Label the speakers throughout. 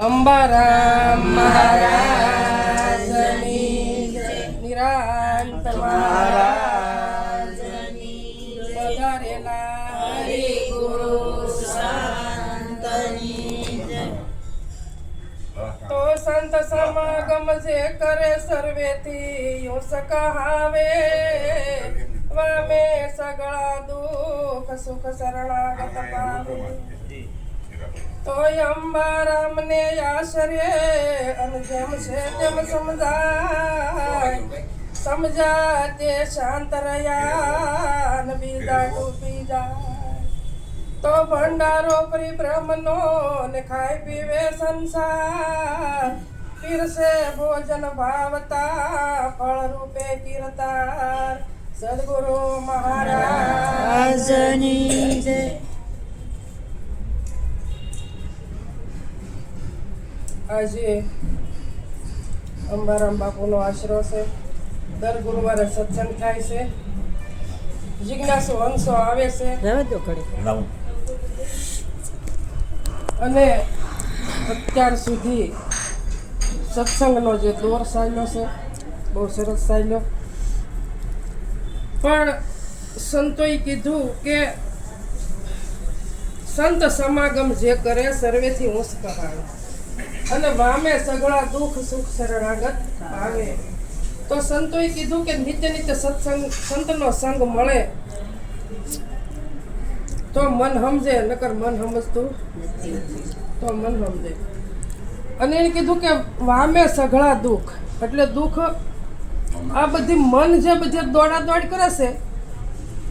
Speaker 1: અંબારામ મહારાજની નિરાંત મહારાજની પધારેલા હરિ ગુરુ સંતની તો સંત સમાગમ જે કરે સર્વેથી યો સકહાવે વામે સગળા દુઃખ સુખ શરણાગત પામે તો અંબારામ ને આશ્રય અને જેમ છે તેમ સમજાય તે શાંત રહ્યા અને બીજા ડૂબી જાય તો ભંડારો પરિભ્રમનો ને ખાઈ પીવે સંસાર પીરસે ભોજન ભાવતા ફળ રૂપે કીર્તાર સદગુરુ મહારાજની જય. આજે અંબારામ બાપુનો આશરો છે. દર ગુરુવારે સત્સંગ થાય છે. જિજ્ઞાસુ હંસો આવે છે અને અત્યાર સુધી સત્સંગનો જે દોર ચાલ્યો છે બહુ સરસ ચાલ્યો. પણ સંતોએ કીધું કે સંત સમાગમ જે કરે સર્વેથી ઊંચ કહાવે અને વામે સગળા દુઃખ સુખ શરણાગત આવે. તો સંતોએ કીધું કે નિત્ય નિત્ય સત્સંગ સંતનો સંગ મળે તો મન સમજે, નકર મન સમજતું તો મન સમજે. અને એને કીધું કે વામે સગળા દુઃખ એટલે દુઃખ આ બધી મન જે બધી દોડા દોડ કરે છે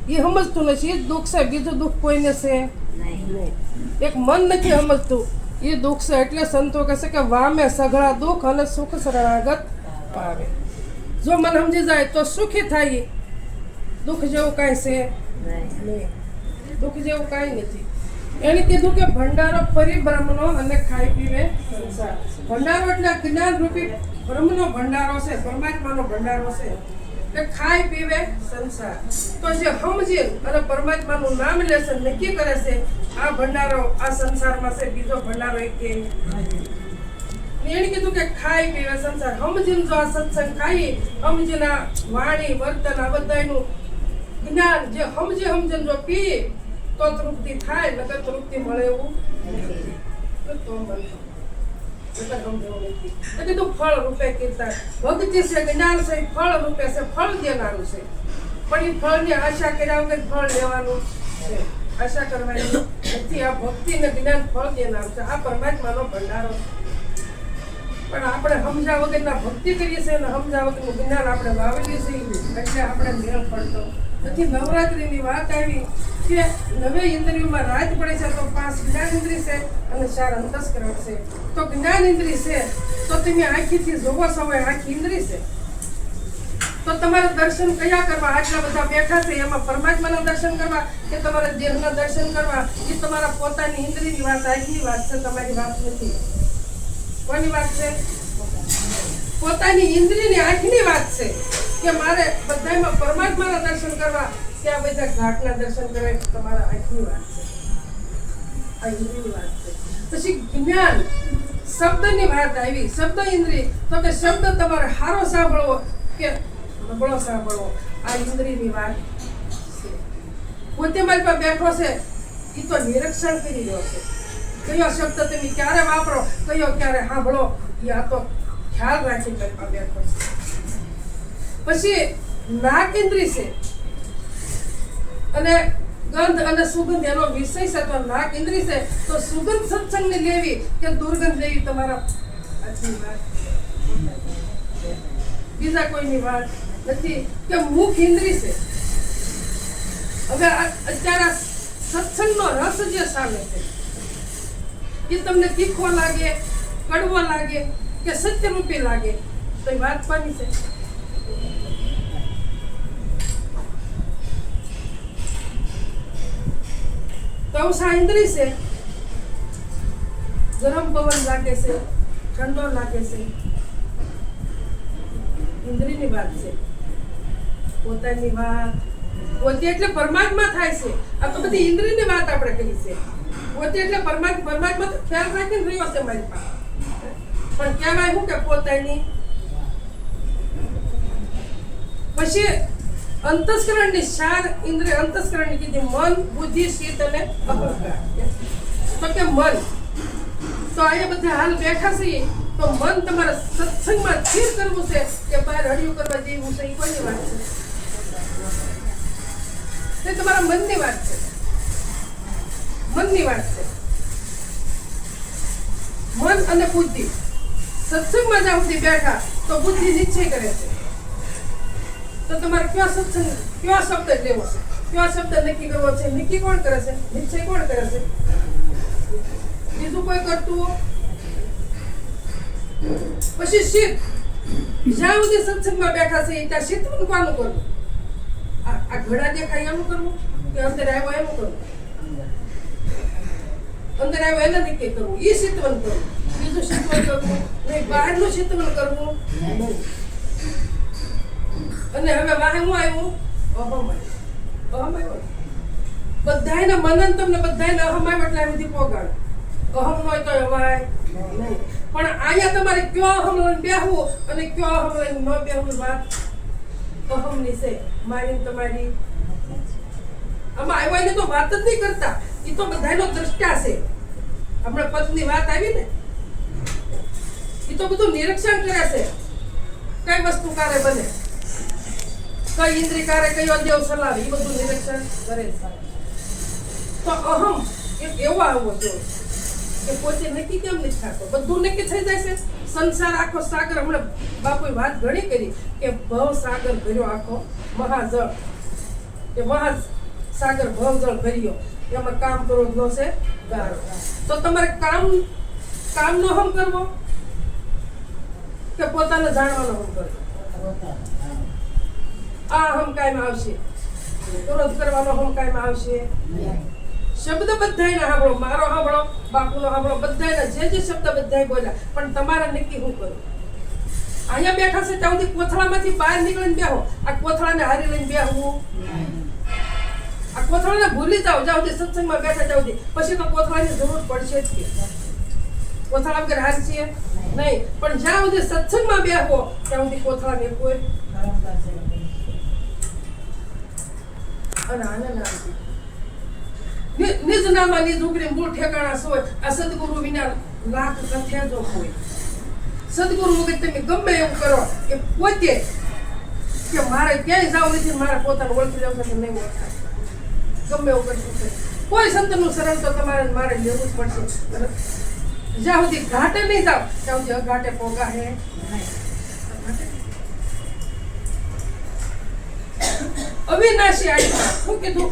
Speaker 1: એ સમજતું નથી. એ જ દુઃખ છે, બીજું દુઃખ કોઈને છે નહીં. એક મન નથી સમજતું એ દુઃખ છે. એટલે સંતો કહે છે કે વામે સઘળા દુઃખ અને સુખ શરણાગત પાવે. જો મન સમજી જાય તો સુખી થાય. દુઃખ જેવું કાંઈ છે નહીં, દુઃખ જેવું કાંઈ નથી. એને કીધું કે ભંડારો પરિબ્રહ્મનો અને ખાઈ પીવે સંસાર. ભંડારો એટલે જ્ઞાન રૂપી બ્રહ્મનો ભંડારો છે, પરમાત્માનો ભંડારો છે. એટલે ખાઈ પીવે સંસાર. તો જે સમજી અને પરમાત્માનું નામ લેશે, નક્કી કરે છે આ ભંડારો આ સંસારમાં છે, બીજો ભંડારો એક કે એને કીધું કે ખાઈ પીવે સંસાર. સમજીને જો આ સત્સંગ ખાઈ, સમજીને વાણી વર્તન આ બધાનું જ્ઞાન જે સમજીને જો પી તો તૃપ્તિ થાય, નકર તૃપ્તિ મળે એવું તો મળે. ફળ રૂપે કીર્તન ભક્તિ છે, જ્ઞાન છે, ફળ રૂપે છે, ફળ દેનારું છે. પણ એ ફળની આશા કર્યા વગર ફળ લેવાનું છે, આશા કરવાની નથી. આ ભક્તિ ને જ્ઞાન ફળ દેનારું છે. આ પરમાત્માનો ભંડારો. પણ આપણે સમજા વગરના ભક્તિ કરીએ છીએ અને સમજા વગરનું જ્ઞાન આપણે વાવેલીએ છીએ એટલે આપણે મેળ પડતો નથી. નવરાત્રિની વાત આવી કે 9 ઇન્દ્રિયોમાં રાત પડે છે તો 5 જ્ઞાન ઇન્દ્રિય છે અને 4 અંતસ્કરણ છે. તો જ્ઞાન ઇન્દ્રિય છે તો તમે આંખીથી જોવો સમય આંખી ઇન્દ્રિય છે. તો તમારે દર્શન કયા કરવા? આટલા બધા બેઠા છે એમાં પરમાત્માના દર્શન કરવા કે તમારા દેહના દર્શન કરવા? એ તમારા પોતાની ઇન્દ્રિયની વાત, આંખની વાત છે, તમારી વાત નથી. કોની વાત છે? પોતાની ઇન્દ્રિયની આંખની વાત છે કે મારે બધામાં પરમાત્માના દર્શન કરવા કે આ બધા ઘાટના દર્શન કરે. તમારા આંખની વાત છે, આ ઇન્દ્રિયની વાત છે. પછી જ્ઞાન શબ્દની વાત આવી. શબ્દ ઇન્દ્રિય તો કે શબ્દ તમારે સારો સાંભળવો કે નબળો સાંભળવો, આ ઇન્દ્રિયની વાત છે. પોતે મારી પાસે બેઠો છે એ તો નિરીક્ષણ કરી રહ્યો છે. કયો શબ્દ તમે ક્યારે વાપરો, કયો ક્યારે સાંભળો, એ આ તો ખ્યાલ રાખી બેઠો છે. પછી નાક ઇન્દ્રિય છે અને ગંધ અને સુગંધ એનો વિષય છે. તો નાક ઇન્દ્રિય છે તો સુગંધ સત્સંગને લેવી કે દુર્ગંધ લેવી તમારા હાથની વાત, બીજા કોઈની વાત નથી. કે મુખ ઇન્દ્રિય છે. હવે અત્યારે સત્સંગનો રસ જે સામે છે એ તમને તીખો લાગે, કડવો લાગે કે સત્યરૂપી લાગે તો એ વાત પાની છે. તવસા ઇન્દ્રિય છે. ગરમ પવન લાગે છે, ઠંડો લાગે છે, ઇન્દ્રિયની વાત છે. પોતાની વાત પોતે એટલે પરમાત્મા થાય છે. આ તો બધી ઇન્દ્રિયની વાત આપણે કરી છે. પોતે એટલે પરમાત્મા તો ખ્યાલ રાખીને રહ્યો છે મારી પાસે. પણ કહેવાય શું કે પોતાની પછી અંતસ્કરણની 4 ઇન્દ્રિય અંતસ્કરણની કીધી મન બુદ્ધિ ચિત્ત અને અહંકાર. તો કે મન તો અહીંયા બધા હાલ બેઠા છીએ તો મન તમારે સત્સંગમાં સ્થિર કરવું છે કે બહાર હળિયું કરવા જેવું છે એ કોની વાત છે? તે તમારા મનની વાત છે. મનની વાત છે. મન અને બુદ્ધિ સત્સંગમાં જ્યાં સુધી બેઠા તો બુદ્ધિ નિશ્ચય કરે છે. તો તમારે કયો સત્સંગ કયો શબ્દ લેવો છે, કયો શબ્દ નક્કી કરવો છે? નક્કી કોણ કરે છે? નિશ્ચય કોણ કરે છે? બીજું કોઈ કરતું? પછી શીત જ્યાં સુધી સત્સંગમાં બેઠા છે ત્યાં શીત કોનું કરવું? આ ઘડા દેખાય એનું કરવું કે અંદર આવ્યો એનું કરવું? અંદર આવ્યો એને નક્કી કરવું, એ શીતવન કરવું. બીજું શીતવન કરવું નહીં, બહારનું શીતવન કરવું નહીં. અને હવે વાહે હું આવ્યું? અહમ આવ્યો. બધાયને મનન તમને બધાયને અહમ આવ્યો એટલે આ બધી પોગાડો. અહમ હોય તો હવાય નહીં. પણ અહીંયા તમારે કયો અહમ લઈને બેહવું અને કયો અહમ લઈને ન બેહવું વાત અહમની છે. મારી તમારી આમાં આવ્યા એની તો વાત જ નહીં કરતા. એ તો બધાનો દ્રષ્ટા છે. હમણાં પદની વાત આવી ને, એ તો બધું નિરીક્ષણ કરે છે. કઈ વસ્તુ કારે બને, કઈ ઇન્દ્રિય કારે કયો દેવ સલાવે, એ બધું નિરીક્ષણ કરે છે. તો અહમ એક એવો આવવો જોઈએ કે પોતે નક્કી કેમ નથી થતો? બધું નક્કી થઈ જાય છે. સંસાર આખો સાગર, હમણાં બાપુએ વાત ઘણી કરી કે ભવ સાગર ભર્યો આખો મહાજળ, કે મહાસાગર ભવજળ ભર્યો, એમાં કામ કરો નો છે ગારો. તો તમારે કામનો હમ કરવો કે પોતાને જાણવાનો હમ કરવો? આ હમ કાયમ આવશે, ક્રોધ કરવાનો હમ કાયમ આવશે. શબ્દ બધાયને સાંભળો, મારો સાંભળો, બાપુનો સાંભળો, બધાયને જે શબ્દ બધાય બોલ્યા, પણ તમારે નક્કી શું કરવું? અહીંયા બેઠા છે ત્યાં સુધી કોથળામાંથી બહાર નીકળીને બેહો. આ કોથળાને હારી લઈને બેહવું, આ કોથળાને ભૂલી જાઓ જ્યાં સુધી સત્સંગમાં બેઠા ત્યાં સુધી. પછી તો કોથળાની જરૂર પડશે જ કે કોથળા વગર હાર છીએ નહીં. પણ જ્યાં સુધી સત્સંગમાં બેહો ત્યાં સુધી કોથળાને કોઈ અને આનંદ આવતી નિજ નામા નિજ ઉગરી મૂળ ઠેકાણા સોય. આ સદગુરુ વિના લાખ કથે જો હોય. સદગુરુ વગર તમે ગમે એવું કરો કે પોતે કે મારે ક્યાંય જવું નથી, મારે પોતાનું ઓળખી લેવું છે નહીં ઓળખાય, ગમે એવું કરશું છે. કોઈ સંતનું શરણ તો તમારે મારે લેવું જ પડશે. જ્યાં સુધી ઘાટે નહીં જાવ ત્યાં સુધી અઘાટે પોગા હે નહીં. અવિનાશી આત્મા, શું કીધું?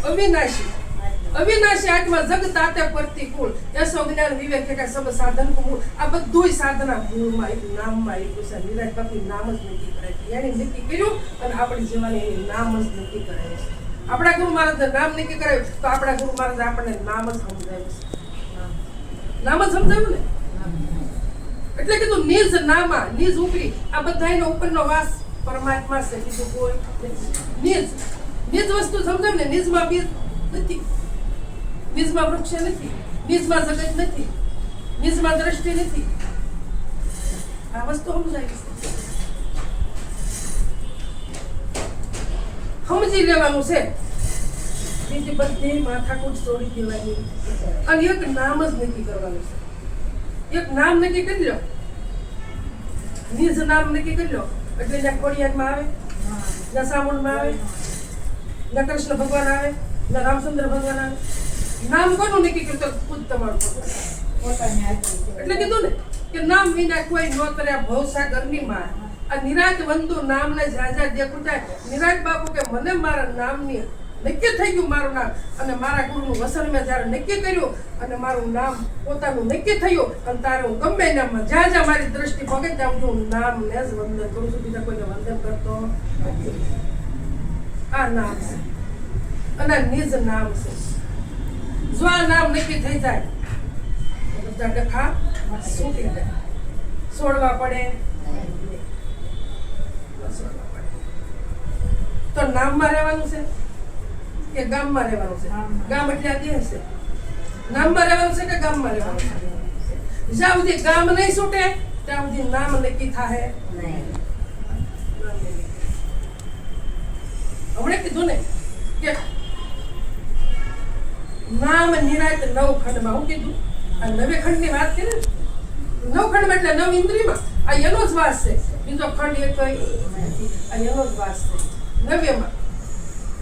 Speaker 1: અવિનાશી આત્મા જગ તાતે પ્રતિકૂળ. યશો જ્ઞાન વિવેક કે સબ સાધન કુમૂળ. આ બધુંય સાધના મૂળમાં એક નામમાં આવ્યું છે. નિરાજ બાપુ નામ જ નક્કી કરે છે. એને નક્કી કર્યું અને આપણી જીવનને એની નામ જ નક્કી કરાય છે. આપણા ગુરુ મહારાજને નામ નક્કી કરાયું તો આપણા ગુરુ મહારાજે આપણને નામ જ સમજાવ્યું છે. નામ જ સમજાવ્યું ને, એટલે કીધું નિજ નામા નિજ ઉપરી. આ બધાયનો ઉપરનો વાસ પરમાત્મા છે, બીજું કોઈ નિજ વસ્તુ સમજાવ ને. નિજમાં બીજ નથી, નિજમાં વૃક્ષ નથી, નિજમાં જગત નથી, નિજમાં દ્રષ્ટિ નથી. આ વસ્તુ સમજાય સમજી લેવાનું છે. બીજી બધી માથાકૂટ છોડી દેવાની અને એક નામ જ નક્કી કરવાનું છે. એક નામ નક્કી કરી લો, નિજ નામ નક્કી કરી લો એટલે જ્યાં ખોડિયારમાં આવે, જ્યાં સામુંડમાં આવે, જ્યાં કૃષ્ણ ભગવાન આવે, જ્યાં રામચંદ્ર ભગવાન આવે. નામ કોનું નક્કી કર્યું? તો ખુદ તમારું એટલે કીધું ને કે નામ વિના કોઈ નો કર્યા ભવસાગરની માર. આ નિરાજ વંદુ નામને જાજા દેખું થાય. નિરાજ બાપુ કે મને મારા નામની નક્કી થઈ ગયું, મારું નામ, અને મારા ગુરુનું વસન મેં જ્યારે નક્કી કર્યું અને મારું નામ પોતાનું નક્કી થયું અને તારે હું ગમે નામમાં જ્યાં જ્યાં મારી દ્રષ્ટિ પગે ત્યાં હું નામને જ વંદન કરું છું, બીજા કોઈને વંદન કરતો નથી. આ નામ છે અને નિજ નામ છે. જો આ નામ નક્કી થઈ જાય બધા ડખા છૂટી જાય. છોડવા પડે તો નામમાં રહેવાનું છે કે ગામમાં રહેવાનું છે? ગામ એટલે આ દેહ છે. નામમાં રહેવાનું છે કે ગામમાં રહેવાનું છે? જ્યાં સુધી ગામ નહીં છૂટે ત્યાં સુધી નામ નક્કી થાય હમણે કીધું ને કે નામ નિરાંત 9 ખંડમાં હું કીધું આ 9 ખંડની વાત કરી 9 ખંડમાં એટલે 9 ઇન્દ્રિયમાં આ એનો જ વાસ છે બીજો ખંડ એક આ એનો જ વાસ છે 9માં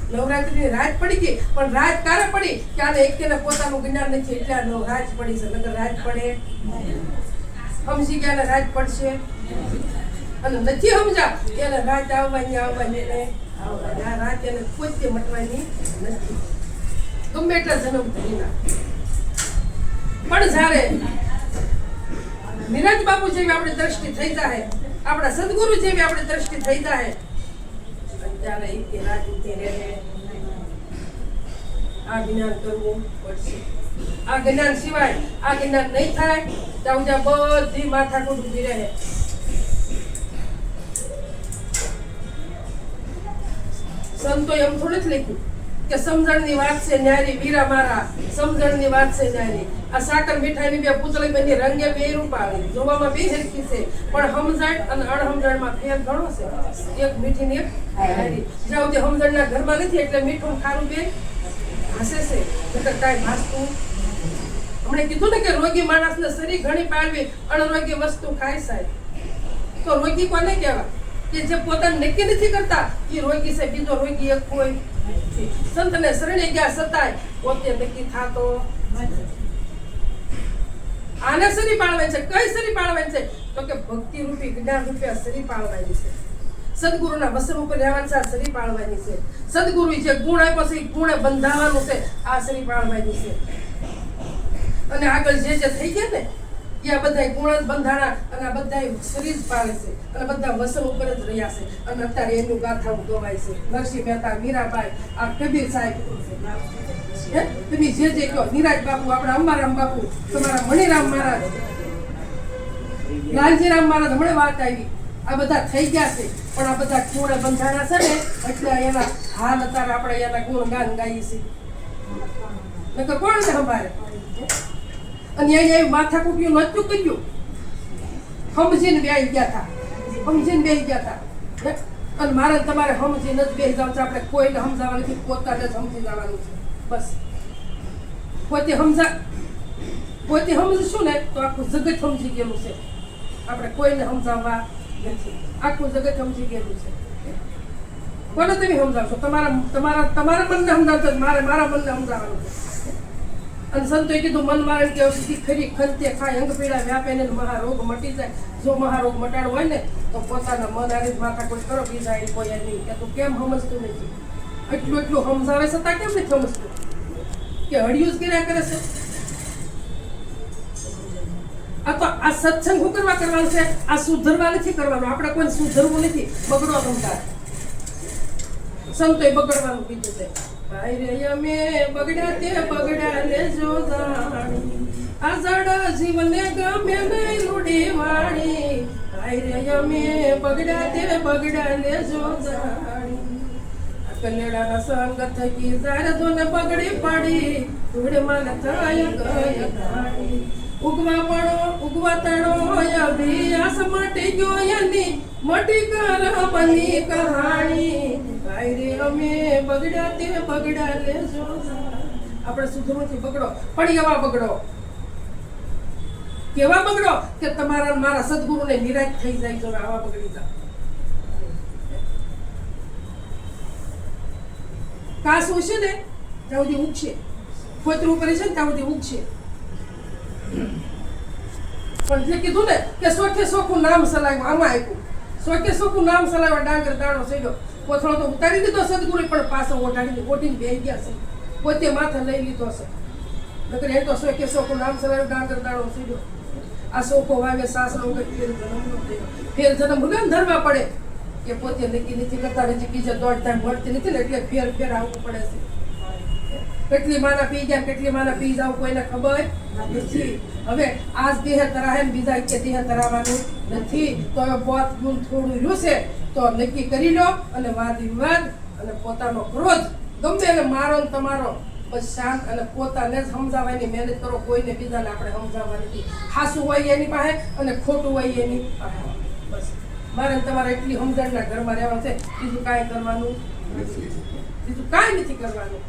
Speaker 1: નવરાત્રીની રાત પડી ગઈ પણ રાત ક્યારે પડી કે આને એકેને પોતાનું જ્ઞાન નથી એટલે આ રાત પડી છે નકર રાત પડે સમજી ગયા રાત પડશે અને નથી સમજા એને રાત આવવાની એને આ રાત એને કોઈ મટવાની નથી ગમે એટલા જન્મ ધરીના પણ જ્યારે નિરંજ બાપુ જેવી આપણી દ્રષ્ટિ થઈ જાય આપણા સદગુરુ જેવી આપણી દ્રષ્ટિ થઈ જાય ત્યારે એ રાત ઉતરે આ જ્ઞાન કરવું પડશે આ જ્ઞાન સિવાય આ જ્ઞાન નહીં થાય ત્યાં બધી માથાકૂટ ઊભી રહે સંતોએ એમ થોડું જ લખ્યું કે સમજણની વાત છે ન્યારી વીરા મારા સમજણની વાત છે ન્યારી આ સાકર મીઠાઈની બે પૂતળી બની રંગે બે રૂપાળી જોવામાં બે હરખી છે પણ સમજણ અને અણસમજણમાં ફેર ઘણો છે એક મીઠી ને એક ખારી જ્યાં સુધી સમજણના ઘરમાં નથી એટલે મીઠું ખારું બે હસે છે નકર કાંઈ ભાસતું હમણે કીધું ને કે રોગી માણસને શરીર ઘણી પાડવી અણરોગી વસ્તુ ખાય સાહેબ તો રોગી કોને કહેવાય કે જે પોતાને નક્કી નથી કરતા એ રોગી છે બીજો રોગી એક કોઈ સંતને શરણે ગયા છતાંય પોતે નક્કી થતો આને શરીર પાળવાય છે કઈ શરીર પાળવાય છે તો કે ભક્તિ રૂપી જ્ઞાન રૂપી શરીર પાળવાની છે સદગુરુના વસન ઉપર રહેવાની છે શરીર પાળવાની છે સદગુરુ જે ગુણ આપ્યો છે એ ગુણે બંધાવવાનું છે આ શરીર પાળવાની છે અને આગળ જે થઈ ગયા ને આ બધા ગુણ બંધાણા અને આ બધા શરીર પાળે છે અને બધા વસન ઉપર જ રહ્યા છે અને અત્યારે એનું ગાથાઓ ગવાય છે નરસિંહ મહેતા મીરાબાઈ આ કબીર સાહેબ તમે જે કહો નિરાજ બાપુ આપણા અંબારામ બાપુ તમારા મણિરામ મહારાજ લાલજીરામ મહારાજ હમણાં વાત આવી આ બધા થઈ ગયા છે પણ આ બધા ગુણ બંધાણા છે ને એટલે એના હાલ અત્યારે આપણે એના ગુણ ગાન ગાઈએ છીએ નકર કોણ છે સંભાળે અને અહીંયા માથા કૂટ્યું નતું કર્યું સમજીને બેસી ગયા હતા અને મારે તમારે સમજીને જ બેસી જવાનું છે આપણે કોઈને સમજાવવા નથી પોતાને જ સમજી જવાનું છે બસ પોતે સમજશું ને તો આખું જગત સમજી ગયેલું છે આપણે કોઈને સમજાવવા નથી આખું જગત સમજી ગયેલું છે કોને તમે સમજાવશો તમારા મનને સમજાવશો મારે મારા મનને સમજાવવાનું છે અને સંતોએ કીધું મન મારણ કે ઔષધિ ખરી ખંતે ખાય અંગ પીડા વ્યાપે ને મહારોગ મટી જાય જો મહારોગ મટાડવો હોય ને તો પોતાના મન આરે માથા કોઈ કરો બીજા એ કોઈ નહીં કે તું કેમ સમજતું નથી એટલું સમજાવે છતાં કેમ નથી સમજતું કે હળિયું જ કર્યા કરે છે આ તો આ સત્સંગ શું કરવાનું છે આ સુધરવા નથી કરવાનું આપણે કોઈ સુધરવું નથી બગડો ગમતા સંતોએ બગડવાનું કીધું છે ભાઈ રે અમે બગડ્યા તે બગડ્યા ને જો જાણી આ જડ જીવને ગમે નહીં રૂડી વાણી ભાઈ રે અમે બગડ્યા તે બગડ્યા ને જો જાણી કલ્યાણા સંગ થકી જારે ધોને બગડી પડી ધૂળે માને થાય ગય ઘાણી ઉગવા તણો અભિયાસ મટી ગયો એની મટી કર બની કહાણી ભાઈ રે અમે બગડ્યા તે બગડ્યા લે જો આપણે સુધરવાથી બગડો પણ એવા બગડો કેવા બગડો કે તમારા મારા સદગુરુને નિરાશ થઈ જાય જો આવા બગડી જાવ કાસ ઉછે ને ત્યાં સુધી ઉગશે ખોતરું કરે છે ને ત્યાં સુધી ઉગશે પણ જે કીધું ને કે સોખે સોખું નામ સલાવ્યું આમાં આપ્યું સોખે સોખું નામ સલાવ્યા ડાંગર દાણો સડ્યો કોથળો તો ઉતારી દીધો સદગુરુ પણ પાછો ઓઢીને બેસી ગયા છે પોતે માથે લઈ લીધો છે નકર એ તો સોખે સોખું નામ સલાવ્યું ડાંગર દાણો સડ્યો આ સોખો વાવે સાસરો ફેર જન્મ ભગવાન ધરવા પડે કે પોતે નક્કી નથી કરતા નથી બીજા દોડતા મળતી નથી ને એટલે ફેર આવવું પડે છે કેટલી માના પી ગયા કેટલી માના પી જાવ કોઈને ખબર નથી હવે આજ દેહ તરાહે બીજા કે દેહ તરાવવાનું નથી તો હવે પોત ગુણ થોડું રહ્યું છે તો નક્કી કરી લો અને વાદ વિવાદ અને પોતાનો ક્રોધ ગમે એને મારો ને તમારો બસ શાંત અને પોતાને જ સમજાવવાની મહેનત કરો. કોઈને બીજાને આપણે સમજાવવા નથી. હાસું હોય એની પાસે અને ખોટું હોય એની પાસે. બસ મારે ને તમારે એટલી સમજણના ઘરમાં રહેવાનું છે. બીજું કાંઈ કરવાનું નથી. બીજું કાંઈ નથી કરવાનું.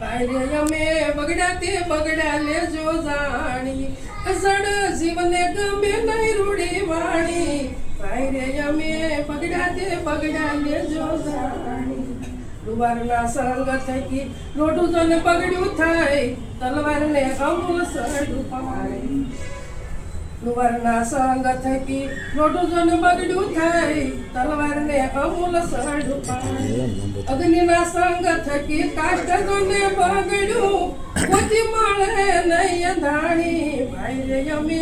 Speaker 1: બાયરે અમે બગડ્યા તે બગડ્યા લેજો જાણી, અસડ જીવને ગમે નહીં રૂડી વાણી. બાયરે અમે બગડ્યા તે બગડ્યા લેજો જાણી, લુવારના સંગ થકી લોઢું જોને બગડ્યું થાય, તલવારને અમૂલ સડું પાય. લુવારના સંગ થકી લોઢું જોને બગડ્યું થાય, તલવારને અમૂલ સડું પાય. અગ્નિના સંગ થકી કાષ્ટ જોને બગડ્યું, પોતી મળે નહીં ધાણી. ભાઈ અમે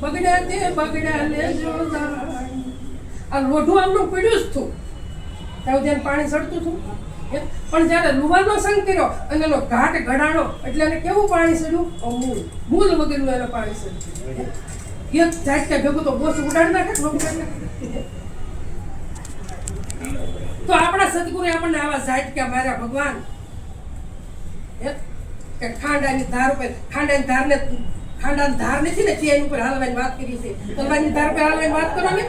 Speaker 1: બગડ્યા તે બગડ્યા લેજો જાણી. આ લોઢું આમનું પીડ્યું જ હતું, ત્યાં ધ્યાન પાણી સડતું હતું. પણ જયારે લુવાનો સંગ કર્યો અને એનો ઘાટ ઘડાણો એટલે એને કેવું પાણી સડ્યું? અમૂલ મૂલ વગરનું એને પાણી સડ્યું. એક ઝાટકા ભેગું તો બોસ ઉડાડી નાખે. તો આપણા સદગુરુએ આપણને આવા ઝાટકા માર્યા ભગવાન. કે ખાંડાની ધાર ઉપર, ખાંડાની ધાર નથી ને તેની ઉપર હાલવાની વાત કરી છે. તલવારની ધાર ઉપર હાલવાની વાત કરો ને.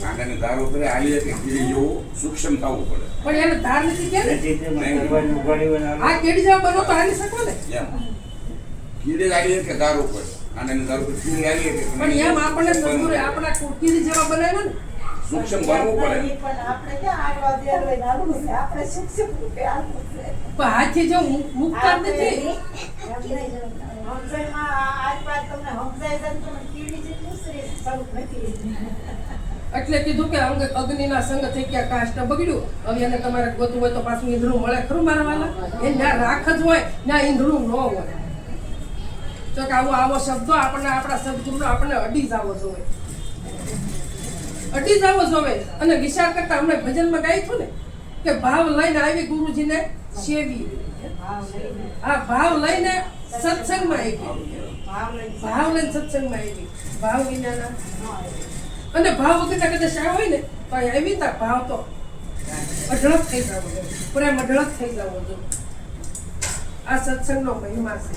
Speaker 2: કાંડાની ધાર ઉપર હાલી કે કીડી જેવું સૂક્ષ્મ થવું પડે.
Speaker 1: પણ એને ધાર નથી કે આ કેડી જેવા બનો તો હાલી શકો ને.
Speaker 2: કીડી હાલી કે ધાર ઉપર, કાંડાની ધાર ઉપર કીડી હાલી કે
Speaker 1: પણ એમ આપણને સદગુરુએ આપણા કીડી જેવા બનાવ્યા ને.
Speaker 2: સૂક્ષ્મ બનવું પડે.
Speaker 3: પણ આપણે ક્યાં આગળ દેરવે નાનું છે, આપણે સૂક્ષ્મ રૂપે આવું છે.
Speaker 1: પણ હાથથી જો મુકતા જ નથી.
Speaker 3: સમજાયમાં આજ વાત તમને સમજાય છે, તમે કીડી જેટલું શ્રેષ્ઠ સ્વરૂપ નથી.
Speaker 1: એટલે કીધું કે અગ્નિના સંગ થઈ ગયા, કાષ્ટ બગડ્યું. હવે એને તમારે ગોતું હોય તો પાછું ઈંધણું મળે ખરું મારા વાલા? એ ના રાખ જ હોય ના ઈંધણું ન હોય. તો કે આવો શબ્દો આપણને આપણા સદગુરુનો આપણને અડી જાવો જોઈએ. અડી જાવો જોઈએ. અને વિચાર કરતા હમણાં ભજનમાં ગાયું હતું ને કે ભાવ લઈને આવી ગુરુજીને સેવી. આ ભાવ લઈને સત્સંગમાં આવી. ભાવ લઈને સત્સંગમાં આવી. ભાવ વિનાના અને ભાવ વગર કદાચ આવ્યો હોય ને તો આવી તા ભાવ તો અઢળક થઈ જવો જોઈએ. પ્રેમ અઢળક થઈ જવો જોઈએ. આ સત્સંગનો મહિમા છે.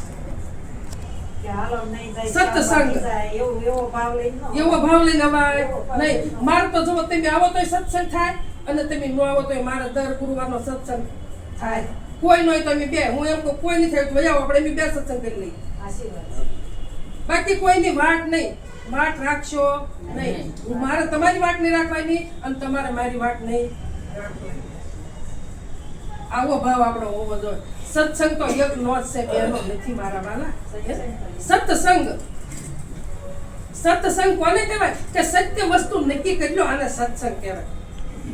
Speaker 1: સત્સંગ એવો ભાવ લઈને અવાય નહીં. મારે તો જો તમે આવો તો સત્સંગ થાય અને તમે ન આવો તો મારા દર ગુરુવારનો સત્સંગ થાય. કોઈ ન હોય તો અમે બે, હું એમ કહું કોઈ નહીં થાય તો આવો આપણે બે સત્સંગ કરી લઈએ. બાકી કોઈની વાટ નહીં. વાટ રાખશો નહીં. મારે તમારી વાટ નહીં રાખવાની અને તમારે મારી વાટ નહીં રાખવાની. આવો ભાવ આપણો હોવો જોઈએ. સત્સંગ તો એક નો જ છે, બેનો નથી મારા વાલા. સત્સંગ કોને કહેવાય? કે સત્ય વસ્તુ નક્કી કર્યો આને સત્સંગ કહેવાય.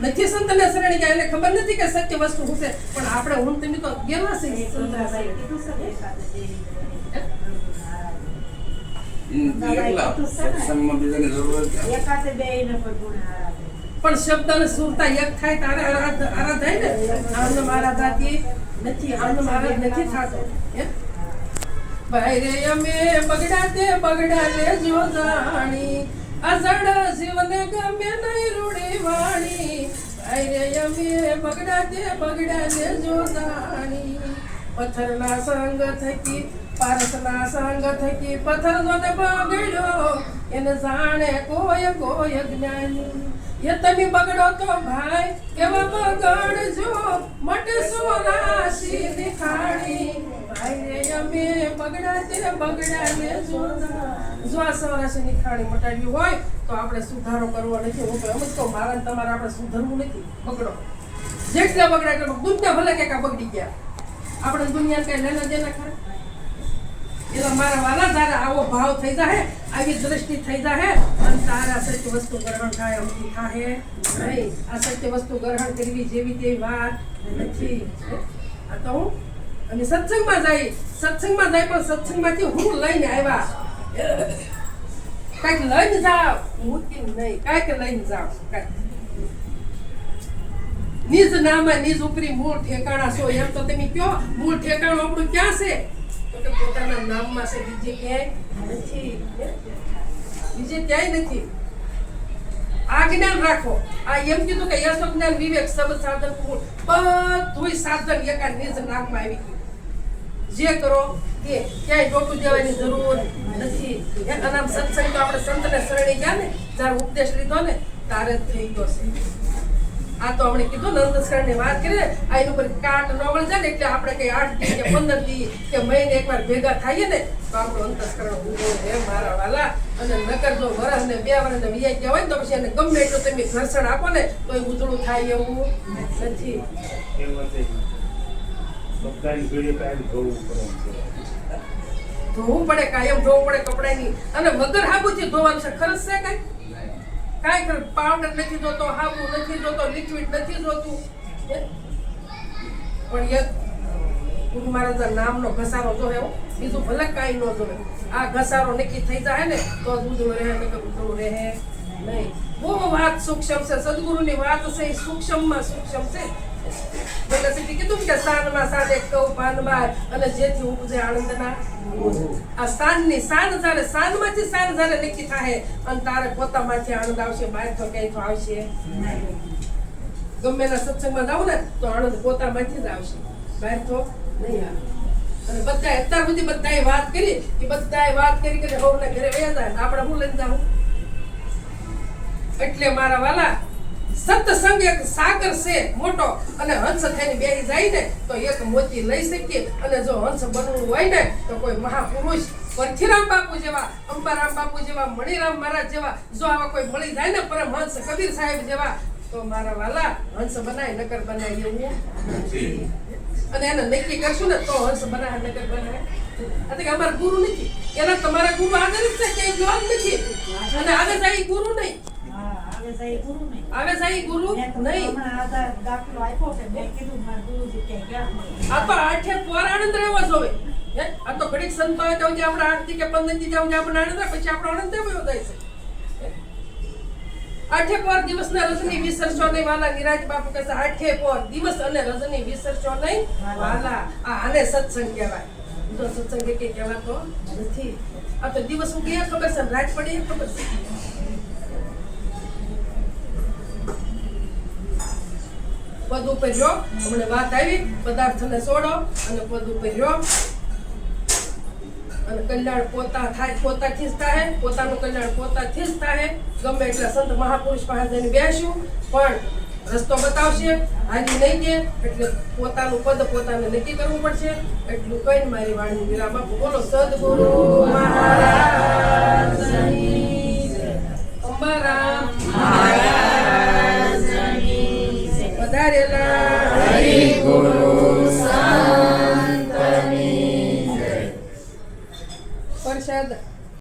Speaker 1: નથી સંતને શરણે ગયા એને ખબર નથી કે સત્ય વસ્તુ શું છે. પણ આપણે હું તમે તો ગેલા છે. પણ શબ્દ અને સુરતા એક થાય તારે આરાધ થાય ને. આનંદ મારા દાતી નથી, આનંદ મારા નથી થતો. ભાઈ રે અમે બગડ્યા તે બગડ્યા લેજો જાણી, અસડ જીવને ગમે નહીં રૂડી વાણી. ભાઈ રે અમે બગડ્યા તે બગડ્યા લેજો જાણી, પથ્થરના સંગ થકી પારસના સંગ થકી પથ્થર જોને બગડ્યો એને જાણે કોઈ જ્ઞાની. એ તમે બગડો તો ભાઈ એવા બગડજો મટે સોરાશી નિખાણી. ભાઈ રે અમે બગડ્યા તે બગડ્યા લેજો. જો આ સોરાશી નિખાણી મટાડ્યું હોય તો આપણે સુધારો કરવો નથી. હું તો એમ જ કહું મારા ને તમારે આપણે સુધરવું નથી. બગડો જેટલા બગડ્યા એટલો દુનિયા ભલે કે બગડી ગયા. આપણે દુનિયા કઈ લેના દેના ખરા? એટલે મારા વાલા તારા આવો ભાવ થઈ જાય, આવી દ્રષ્ટિ થઈ જાય અને તારા સત્ય વસ્તુ ગ્રહણ થાય અમથી થાય નહીં. આ સત્ય વસ્તુ ગ્રહણ કરવી જેવી તેવી વાત નથી. આ તો હું અને સત્સંગમાં જાય પણ સત્સંગમાંથી હું લઈને આવ્યા. કાંઈક લઈને જાવ, મૂકી નહીં. કાંઈક લઈને જાવ. નિજ નામે નિજ ઉપરી મૂળ ઠેકાણા છો એમ તો તમે કયો. મૂળ ઠેકાણું આપણું ક્યાં છે? તો પોતાના નામમાં છે, બીજે ક્યાંય નથી. બીજે ક્યાંય નથી. આ જ્ઞાન રાખો. આ એમ કીધું કે યશો જ્ઞાન વિવેક શબ્દ સાધન બધુંય સાધન એકા નિજ નામમાં આવી ગયું. જે કરો તે ક્યાંય ટોટું દેવાની જરૂર નથી. અને આમ સત્સંગ તો આપણે સંતને શરણે ગયા ને, જ્યારે ઉપદેશ લીધો ને તારે જ થઈ ગયો છે. આ તો હમણે કીધું ને અંતસ્કરણની વાત કરીએ, આ એની ઉપર કાટ ન વળી જાય ને એટલે આપણે કઈ 8 દી કે 15 દી કે મહિને એકવાર ભેગા થઈએ ને તો આપણું અંતસ્કરણ ઊંઘો હે મારા વાલા. અને નકર જો વરસ ને 2 વર્ષ ને વિયા ગયા હોય ને તો પછી એને ગમે એટલું તમે ઘર્ષણ આપો ને તો એ ઉજળું થાય એવું નથી. ધોવું પડે, કાયમ ધોવું પડે કપડાની. અને વગર હાબુથી ધોવાનું છે. ખરસ છે કઈ કાંઈ કર, પાવડર નથી જોતો, હાબુ નથી જોતો, લિક્વિડ નથી જોતું. પણ એક ગુરુ મહારાજ નામનો ઘસારો જોવે, બીજું ભલે કાંઈ ન જોવે. આ ઘસારો નક્કી થઈ જાય ને તો ઉજળું રહે, નકર ઉજળું રહે નહીં. બહુ વાત સૂક્ષ્મ છે. સદગુરુની વાત છે એ સૂક્ષ્મમાં સૂક્ષ્મ છે. એટલે સીધી કીધું કે સાનમાં સાન એક કઉ પાનમાં અને જેથી ઉપજે આનંદના. આ સાનની સાન જ્યારે સાનમાંથી સાન જ્યારે નક્કી થાય અને તારે પોતામાંથી આનંદ આવશે, બહાર તો ક્યાંય તો આવશે નહીં. ગમે એના સત્સંગમાં જાવ ને તો આનંદ પોતામાંથી જ આવશે, બહાર તો નહીં આવે. અને બધા અત્યાર સુધી બધાએ વાત કરી કે બધાએ વાત કરી કે હવને ઘરે વયા જાય, આપણે હું લઈને જાઉં? એટલે મારા વાલા સત્સંગ એક સાગર છે મોટો, અને હંસ થઈને બેસી જાય ને તો એક મોતી લઈ શકીએ. અને જો હંસ બનવું હોય ને તો કોઈ મહાપુરુષ પરથીરામ બાપુ જેવા, અંબારામ બાપુ જેવા, મણિરામ મહારાજ જેવા જો આવા કોઈ મળી જાય ને પરમહંસ કબીર સાહેબ જેવા તો મારા વાલા હંસ બનાય, નકર બનાય એવું નથી. અને એને નક્કી કરશું ને તો હંસ બનાય, નકર બનાય. એટલે કે અમારા ગુરુ નથી, એના તમારા ગુરુ આગળ જ છે, ક્યાંય જોવા નથી. અને આગળ જાય ગુરુ નહીં, આવે જાય ગુરુ નહીં. આ તો આઠે પોર આનંદ રહેવો જોવે. આ તો ઘડીક સંતો હોય તો આપણે 8 દી કે 15 દી જાવ આપણે આનંદ રહે, પછી આપણો આનંદ એવો થાય છે. આઠે પોર દિવસ ને રજની વિસરશો નહીં વાલા. નિરાજ બાપુ કહે છે આઠે પોર દિવસ અને રજની વિસરશો નહીં વાલા. આને સત્સંગ કહેવાય. જો સત્સંગ કે કહેવાતો નથી. આ તો દિવસ હું ગયા ખબર છે, રાત પડી ખબર છે. પદ ઉપર જો હમણાં વાત આવી, પદાર્થને છોડો અને પદ ઉપર જો. અને કલ્યાણ પોતા થાય, પોતાથી જ થાય. પોતાનું કલ્યાણ પોતાથી જ થાય. ગમે એટલા સંત મહાપુરુષ પાસે જઈને બેસ્યું પણ રસ્તો બતાવશે, હાલી નહીં દે. એટલે પોતાનું પદ પોતાને નક્કી કરવું પડશે. એટલું કહીને મારી વાણી વિરામ આપું. બોલો સદગુરુ મહારાજની જય. અંબારામ પધારેલા હરિ ગુરુ સંતની જય. પ્રસાદ